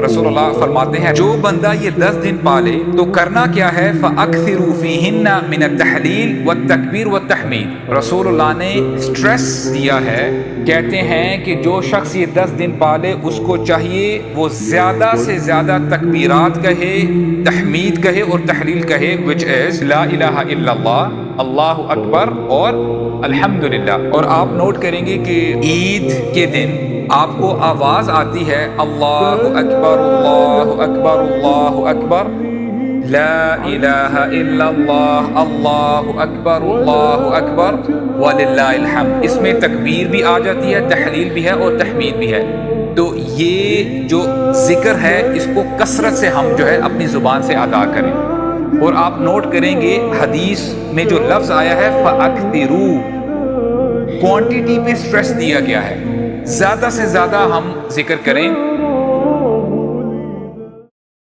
रसूलुल्लाह फरमाते हैं जो बंदा ये 10 दिन पाले तो करना क्या है, फ़अक्सिरू फ़ीहिन्ना मिन अत-तहलील वत-तकबीर वत-तहमीद। रसूलुल्लाह ने स्ट्रेस दिया है, कहते हैं कि जो शख्स ये 10 दिन पाले उसको चाहिए वो ज़्यादा से ज़्यादा तकबीरात कहे, तहमीद कहे और तहलील कहे, विच इज़ ला इलाहा इल्लल्लाह, अल्लाहु अकबर और अल्हम्दुलिल्लाह। और आप नोट करेंगे कि ईद के दिन आपको आवाज़ आती है अल्लाहु अकबर अल्लाहु अकबर अल्लाहु अकबर, ला इलाहा इल्लल्लाह, अल्लाहु अकबर वलिल्लाहिल हम्द। इसमें तकबीर भी आ जाती है, तहलील भी है और तहमीद भी है। तो ये जो जिक्र है इसको कसरत से हम जो है अपनी ज़ुबान से अदा करें। और आप नोट करेंगे हदीस में जो लफ्ज़ आया है फ़अक्तिरू, क्वांटिटी पे स्ट्रेस दिया गया है, ज़्यादा से ज़्यादा हम जिक्र करें।